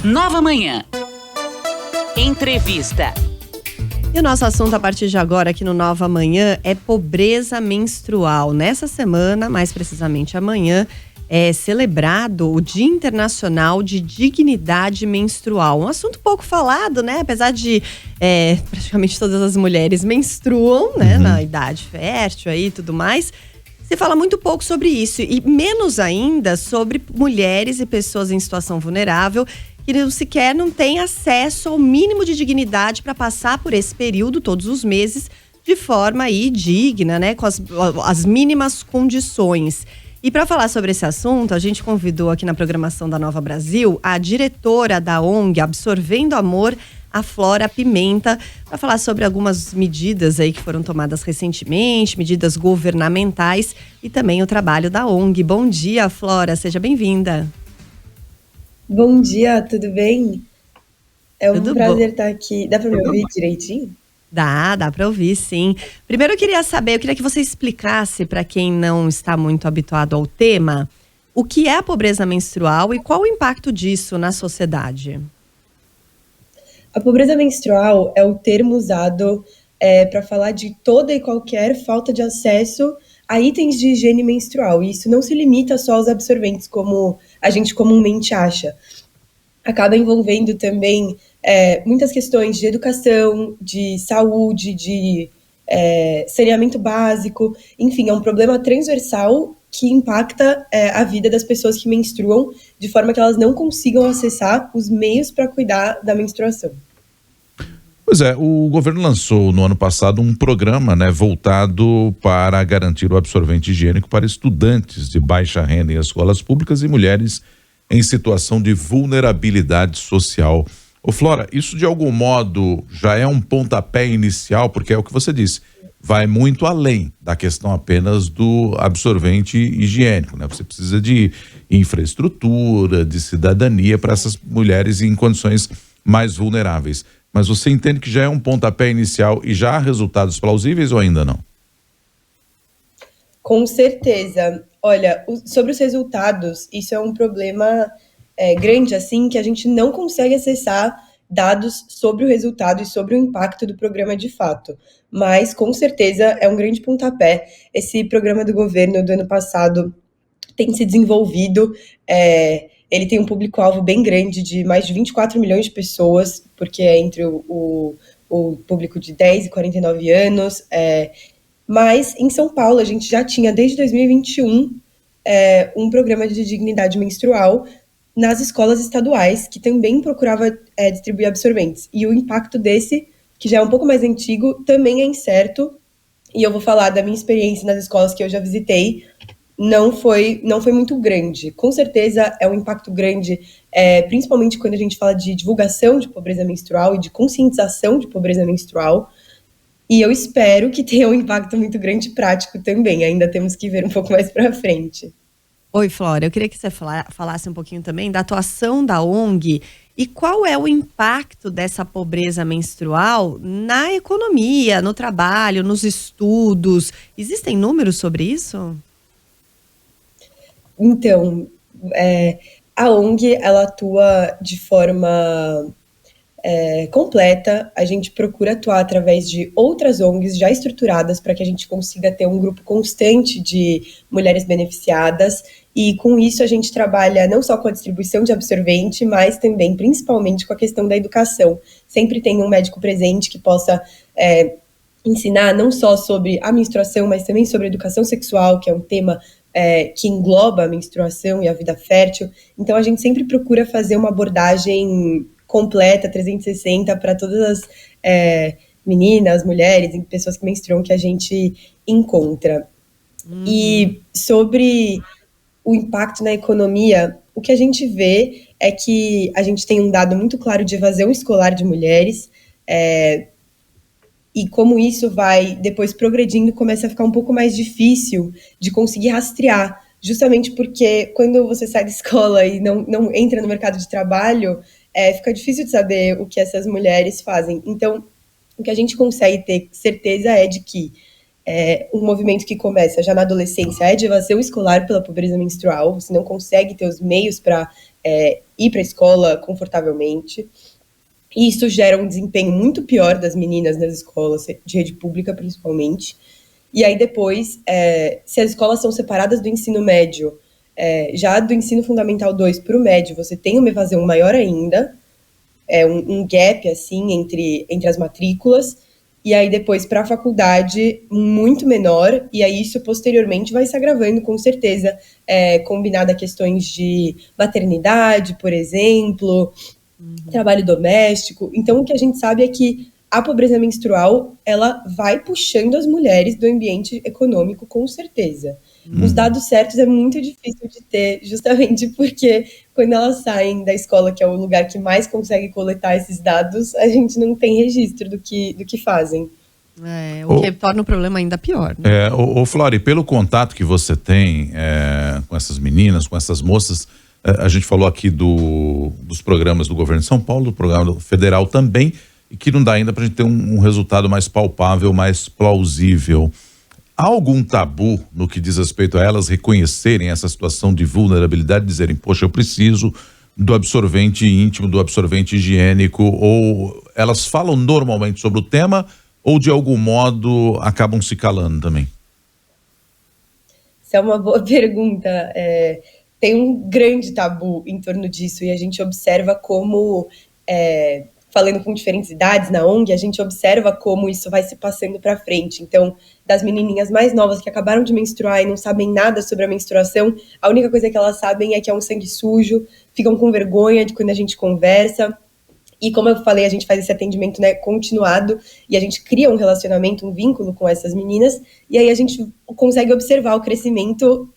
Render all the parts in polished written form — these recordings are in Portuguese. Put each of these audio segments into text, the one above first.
Nova Manhã. Entrevista. E o nosso assunto a partir de agora aqui no Nova Manhã é pobreza menstrual. Nessa semana, mais precisamente amanhã, é celebrado o Dia Internacional de Dignidade Menstrual. Um assunto pouco falado, né? Apesar de praticamente todas as mulheres menstruam, né? Na idade fértil aí e tudo mais. Se fala muito pouco sobre isso e menos ainda sobre mulheres e pessoas em situação vulnerável que sequer não têm acesso ao mínimo de dignidade para passar por esse período todos os meses de forma aí digna, né? Com as mínimas condições. E para falar sobre esse assunto, a gente convidou aqui na programação da Nova Brasil a diretora da ONG Absorvendo Amor, a Flora Pimenta, para falar sobre algumas medidas aí que foram tomadas recentemente, medidas governamentais e também o trabalho da ONG. Bom dia, Flora, seja bem-vinda. Bom dia, tudo bem? É um Tudo prazer estar aqui. Dá para me ouvir direitinho? Dá para ouvir, sim. Primeiro eu queria que você explicasse para quem não está muito habituado ao tema, o que é a pobreza menstrual e qual o impacto disso na sociedade. A pobreza menstrual é o termo usado para falar de toda e qualquer falta de acesso a itens de higiene menstrual. E isso não se limita só aos absorventes, como a gente comumente acha. Acaba envolvendo também muitas questões de educação, de saúde, de saneamento básico. Enfim, é um problema transversal que impacta a vida das pessoas que menstruam, de forma que elas não consigam acessar os meios para cuidar da menstruação. Pois é, o governo lançou no ano passado um programa, né, voltado para garantir o absorvente higiênico para estudantes de baixa renda em escolas públicas e mulheres em situação de vulnerabilidade social. Ô Flora, isso de algum modo já é um pontapé inicial, porque é o que você disse, vai muito além da questão apenas do absorvente higiênico, né? Você precisa de infraestrutura, de cidadania para essas mulheres em condições mais vulneráveis. Mas você entende que já é um pontapé inicial e já há resultados plausíveis ou ainda não? Com certeza. Olha, sobre os resultados, isso é um problema grande, assim, que a gente não consegue acessar dados sobre o resultado e sobre o impacto do programa de fato. Mas, com certeza, é um grande pontapé. Esse programa do governo do ano passado tem se desenvolvido, ele tem um público-alvo bem grande, de mais de 24 milhões de pessoas, porque é entre o público de 10 e 49 anos, mas em São Paulo a gente já tinha, desde 2021, um programa de dignidade menstrual nas escolas estaduais, que também procurava distribuir absorventes. E o impacto desse, que já é um pouco mais antigo, também é incerto, e eu vou falar da minha experiência nas escolas que eu já visitei. Não foi muito grande. Com certeza é um impacto grande, principalmente quando a gente fala de divulgação de pobreza menstrual e de conscientização de pobreza menstrual. E eu espero que tenha um impacto muito grande prático também. Ainda temos que ver um pouco mais para frente. Oi, Flora, eu queria que você falasse um pouquinho também da atuação da ONG e qual é o impacto dessa pobreza menstrual na economia, no trabalho, nos estudos. Existem números sobre isso? Então, a ONG, ela atua de forma completa. A gente procura atuar através de outras ONGs já estruturadas para que a gente consiga ter um grupo constante de mulheres beneficiadas. E com isso a gente trabalha não só com a distribuição de absorvente, mas também, principalmente, com a questão da educação. Sempre tem um médico presente que possa ensinar não só sobre a menstruação, mas também sobre a educação sexual, que é um tema que engloba a menstruação e a vida fértil. Então a gente sempre procura fazer uma abordagem completa, 360, para todas as meninas, mulheres, pessoas que menstruam que a gente encontra. E sobre o impacto na economia, o que a gente vê é que a gente tem um dado muito claro de evasão escolar de mulheres, e como isso vai depois progredindo, começa a ficar um pouco mais difícil de conseguir rastrear, justamente porque quando você sai da escola e não entra no mercado de trabalho, fica difícil de saber o que essas mulheres fazem. Então, o que a gente consegue ter certeza é de que um movimento que começa já na adolescência é de evasão escolar pela pobreza menstrual. Você não consegue ter os meios para ir para a escola confortavelmente. E isso gera um desempenho muito pior das meninas nas escolas, de rede pública principalmente. E aí depois, se as escolas são separadas do ensino médio, já do ensino fundamental 2 para o médio, você tem uma evasão maior ainda, um gap assim entre as matrículas, e aí depois para a faculdade muito menor, e aí isso posteriormente vai se agravando com certeza, combinado a questões de maternidade, por exemplo, trabalho doméstico. Então o que a gente sabe é que a pobreza menstrual, ela vai puxando as mulheres do ambiente econômico com certeza. Os dados certos é muito difícil de ter, justamente porque quando elas saem da escola, que é o lugar que mais consegue coletar esses dados, a gente não tem registro do que fazem. O que torna o problema ainda pior. Né? Flori, pelo contato que você tem com essas meninas, com essas moças, a gente falou aqui dos programas do governo de São Paulo, do programa federal também, e que não dá ainda para a gente ter um resultado mais palpável, mais plausível. Há algum tabu no que diz respeito a elas reconhecerem essa situação de vulnerabilidade, dizerem, poxa, eu preciso do absorvente íntimo, do absorvente higiênico, ou elas falam normalmente sobre o tema, ou de algum modo acabam se calando também? Essa é uma boa pergunta. Tem um grande tabu em torno disso, e a gente observa como, falando com diferentes idades na ONG, a gente observa como isso vai se passando para frente. Então, das menininhas mais novas que acabaram de menstruar e não sabem nada sobre a menstruação, a única coisa que elas sabem é que é um sangue sujo, ficam com vergonha de quando a gente conversa. E como eu falei, a gente faz esse atendimento, né, continuado, e a gente cria um relacionamento, um vínculo com essas meninas, e aí a gente consegue observar o crescimento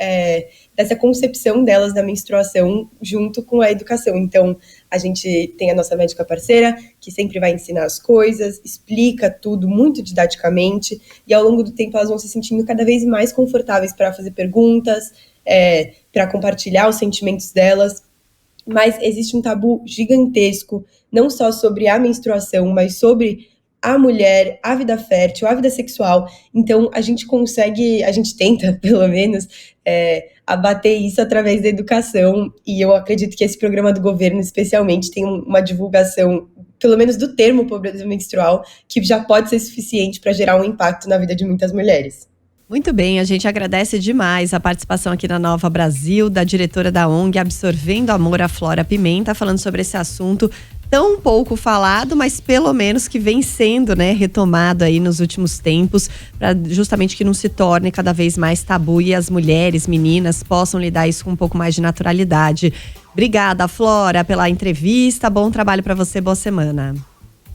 dessa concepção delas da menstruação junto com a educação. Então, a gente tem a nossa médica parceira, que sempre vai ensinar as coisas, explica tudo muito didaticamente, e ao longo do tempo elas vão se sentindo cada vez mais confortáveis para fazer perguntas, para compartilhar os sentimentos delas. Mas existe um tabu gigantesco, não só sobre a menstruação, mas sobre a mulher, a vida fértil, a vida sexual. Então, a gente tenta, pelo menos, abater isso através da educação. E eu acredito que esse programa do governo, especialmente, tem uma divulgação, pelo menos do termo pobreza menstrual, que já pode ser suficiente para gerar um impacto na vida de muitas mulheres. Muito bem, a gente agradece demais a participação aqui na Nova Brasil, da diretora da ONG Absorvendo Amor, a Flora Pimenta, falando sobre esse assunto tão pouco falado, mas pelo menos que vem sendo, né, retomado aí nos últimos tempos, para justamente que não se torne cada vez mais tabu e as mulheres, meninas, possam lidar isso com um pouco mais de naturalidade. Obrigada, Flora, pela entrevista, bom trabalho para você, boa semana.